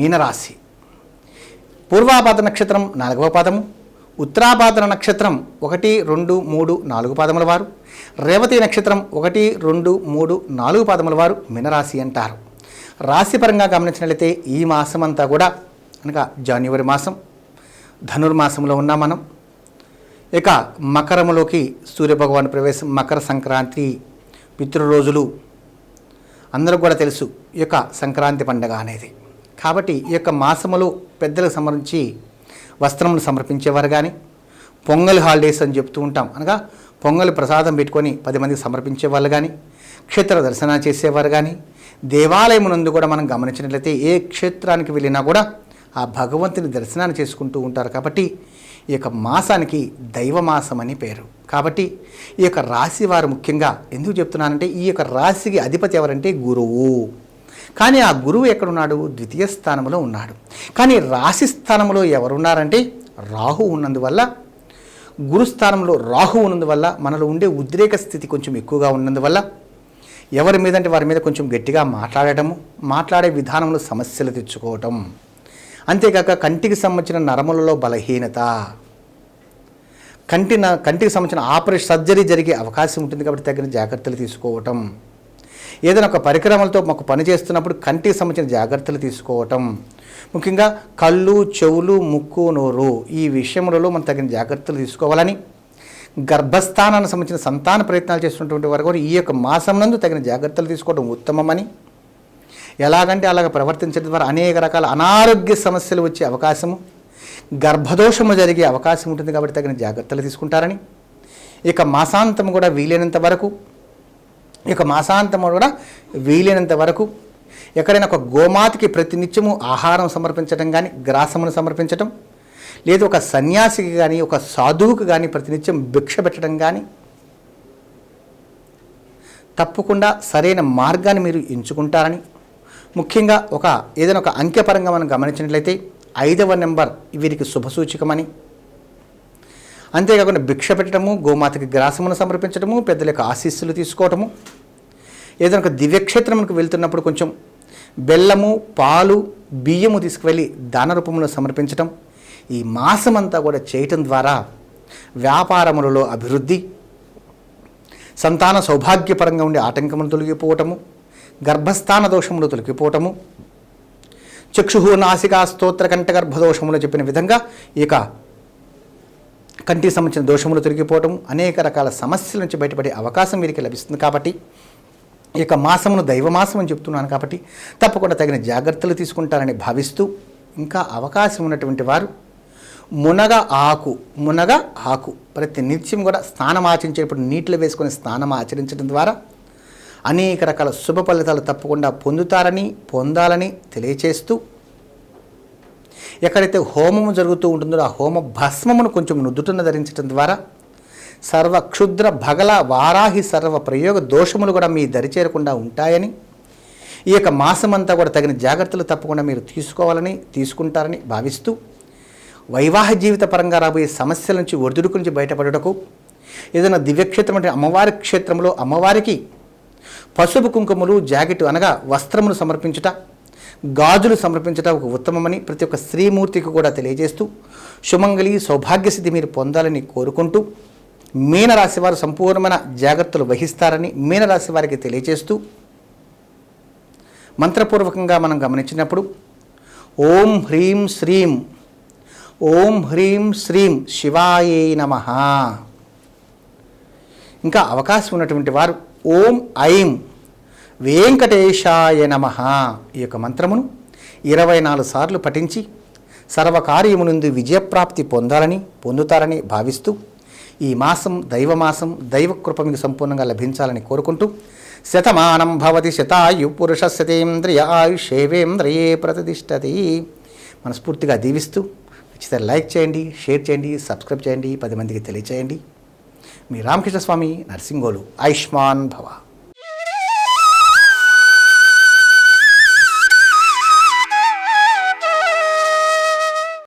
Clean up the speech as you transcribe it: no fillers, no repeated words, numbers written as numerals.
మీనరాశి. పూర్వాభాద్ర నక్షత్రం 4వ పాదము, ఉత్తరాభాద్ర నక్షత్రం 1, 2, 3, 4 పాదముల వారు, రేవతి నక్షత్రం 1, 2, 3, 4 పాదముల వారు మీనరాశి అంటారు. రాశిపరంగా గమనించినట్లయితే ఈ మాసం అంతా కూడా అనగా జనవరి మాసం ధనుర్మాసంలో ఉన్నాం మనం. ఇక మకరములోకి సూర్యభగవాన్ ప్రవేశం, మకర సంక్రాంతి పితృరోజులు అందరూ కూడా తెలుసు ఈ యొక్క సంక్రాంతి పండుగ అనేది. కాబట్టి ఈ యొక్క మాసములో పెద్దలకు సంబంధించి వస్త్రములు సమర్పించేవారు కానీ, పొంగల్ హాలిడేస్ అని చెప్తూ ఉంటాం, అనగా పొంగల్ ప్రసాదం పెట్టుకొని 10 మందికి సమర్పించే వాళ్ళు కానీ, క్షేత్ర దర్శనం చేసేవారు కానీ, దేవాలయం నందు కూడా మనం గమనించినట్లయితే ఏ క్షేత్రానికి వెళ్ళినా కూడా ఆ భగవంతుని దర్శనాన్ని చేసుకుంటూ ఉంటారు. కాబట్టి ఈ యొక్క మాసానికి దైవమాసం అని పేరు. కాబట్టి ఈ యొక్క రాశి వారు ముఖ్యంగా ఎందుకు చెప్తున్నానంటే, ఈ యొక్క రాశికి అధిపతి ఎవరంటే గురువు. కానీ ఆ గురువు ఎక్కడున్నాడు? ద్వితీయ స్థానంలో ఉన్నాడు. కానీ రాశి స్థానంలో ఎవరున్నారంటే రాహు ఉన్నందువల్ల, గురుస్థానంలో రాహు ఉన్నందువల్ల మనలో ఉండే ఉద్రేక స్థితి కొంచెం ఎక్కువగా ఉన్నందువల్ల ఎవరి మీదంటే వారి మీద కొంచెం గట్టిగా మాట్లాడటము, మాట్లాడే విధానంలో సమస్యలు తెచ్చుకోవటం, అంతేకాక కంటికి సంబంధించిన నరములలో బలహీనత, కంటికి సంబంధించిన ఆపరేషన్ సర్జరీ జరిగే అవకాశం ఉంటుంది. కాబట్టి తగిన జాగ్రత్తలు తీసుకోవటం, ఏదైనా ఒక పరికరములతో మాకు పని చేస్తున్నప్పుడు కంటికి సంబంధించిన జాగ్రత్తలు తీసుకోవటం, ముఖ్యంగా కళ్ళు, చెవులు, ముక్కు, నోరు ఈ విషయములలో మనం తగిన జాగ్రత్తలు తీసుకోవాలని, గర్భస్థానానికి సంబంధించిన సంతాన ప్రయత్నాలు చేస్తున్నటువంటి వారు కూడా ఈ యొక్క మాసం నందు తగిన జాగ్రత్తలు తీసుకోవడం ఉత్తమమని, ఎలాగంటే అలాగ ప్రవర్తించడం ద్వారా అనేక రకాల అనారోగ్య సమస్యలు వచ్చే అవకాశము, గర్భదోషము జరిగే అవకాశం ఉంటుంది. కాబట్టి తగిన జాగ్రత్తలు తీసుకుంటారని, ఇక మాసాంతం కూడా వీలైనంత వరకు ఎక్కడైనా ఒక గోమాతకి ప్రతినిత్యము ఆహారం సమర్పించడం కానీ, గ్రాసమును సమర్పించడం, లేదు ఒక సన్యాసికి కానీ, ఒక సాధువుకు కానీ ప్రతినిత్యం భిక్ష పెట్టడం కానీ, తప్పకుండా సరైన మార్గాన్ని మీరు ఎంచుకుంటారని, ముఖ్యంగా ఏదైనా ఒక అంకెపరంగా మనం గమనించినట్లయితే 5వ నెంబర్ వీరికి శుభసూచకమని, అంతేకాకుండా భిక్ష పెట్టడము, గోమాతకి గ్రాసమును సమర్పించడము, పెద్దల యొక్క ఆశీస్సులు తీసుకోవటము, ఏదైనా ఒక దివ్యక్షేత్రములకు వెళ్తున్నప్పుడు కొంచెం బెల్లము, పాలు, బియ్యము తీసుకువెళ్ళి దాన రూపంలో సమర్పించటం, ఈ మాసమంతా కూడా చేయటం ద్వారా వ్యాపారములలో అభివృద్ధి, సంతాన సౌభాగ్యపరంగా ఉండే ఆటంకములు తొలగిపోవటము, గర్భస్థాన దోషములు తొలగిపోవటము, చక్షు నాసికా స్తోత్ర కంఠ గర్భదోషములు చెప్పిన విధంగా ఇక కంటికి సంబంధించిన దోషములు తొలగిపోవటము, అనేక రకాల సమస్యల నుంచి బయటపడే అవకాశం వీరికి లభిస్తుంది. కాబట్టి ఈ యొక్క మాసమును దైవమాసం అని చెప్తున్నాను. కాబట్టి తప్పకుండా తగిన జాగ్రత్తలు తీసుకుంటారని భావిస్తూ, ఇంకా అవకాశం ఉన్నటువంటి వారు మునగ ఆకు ప్రతి నిత్యం కూడా స్నానం ఆచరించేటప్పుడు నీటిలో వేసుకొని స్నానం ఆచరించడం ద్వారా అనేక రకాల శుభ ఫలితాలు తప్పకుండా పొందాలని తెలియచేస్తూ, ఎక్కడైతే హోమము జరుగుతూ ఉంటుందో ఆ హోమ భస్మమును కొంచెం నుదుటన ధరించడం ద్వారా సర్వ క్షుద్ర భగల వారాహి సర్వ ప్రయోగ దోషములు కూడా మీ దరిచేరకుండా ఉంటాయని, ఈ యొక్క మాసమంతా కూడా తగిన జాగ్రత్తలు తప్పకుండా మీరు తీసుకుంటారని భావిస్తూ, వైవాహిక జీవిత పరంగా రాబోయే సమస్యల నుంచి ఒడిదుడుకు నుంచి బయటపడుటకు ఏదైనా దివ్యక్షేత్రం అంటే అమ్మవారి క్షేత్రంలో అమ్మవారికి పసుపు కుంకుమలు, జాకెట్ అనగా వస్త్రములు సమర్పించుట, గాజులు సమర్పించుట ఒక ఉత్తమమని ప్రతి ఒక్క స్త్రీమూర్తికి కూడా తెలియజేస్తూ, సుమంగళి సౌభాగ్యసిద్ధి మీరు పొందాలని కోరుకుంటూ, మీనరాశి వారు సంపూర్ణమైన జాగ్రత్తలు వహిస్తారని మీనరాశి వారికి తెలియజేస్తూ, మంత్రపూర్వకంగా మనం గమనించినప్పుడు ఓం హ్రీం శ్రీం శివాయే నమః. ఇంకా అవకాశం ఉన్నటువంటి వారు ఓం ఐం వెంకటేశాయ నమః ఈ యొక్క మంత్రమును 24 సార్లు పఠించి సర్వకార్యమునందు విజయప్రాప్తి పొందుతారని భావిస్తూ, ఈ మాసం దైవమాసం, దైవకృప మీకు సంపూర్ణంగా లభించాలని కోరుకుంటూ, శతమానం భవతి శతాయు పురుషస్యతేంద్రియ ఆయుషేవేంద్రియే ప్రతిష్టతి మనస్ఫూర్తిగా దీవిస్తూ, ఖచ్చితంగా లైక్ చేయండి, షేర్ చేయండి, సబ్స్క్రైబ్ చేయండి, 10 మందికి తెలియచేయండి. మీ రామకృష్ణ స్వామి నర్సింగోలు. ఆయుష్మాన్ భవ.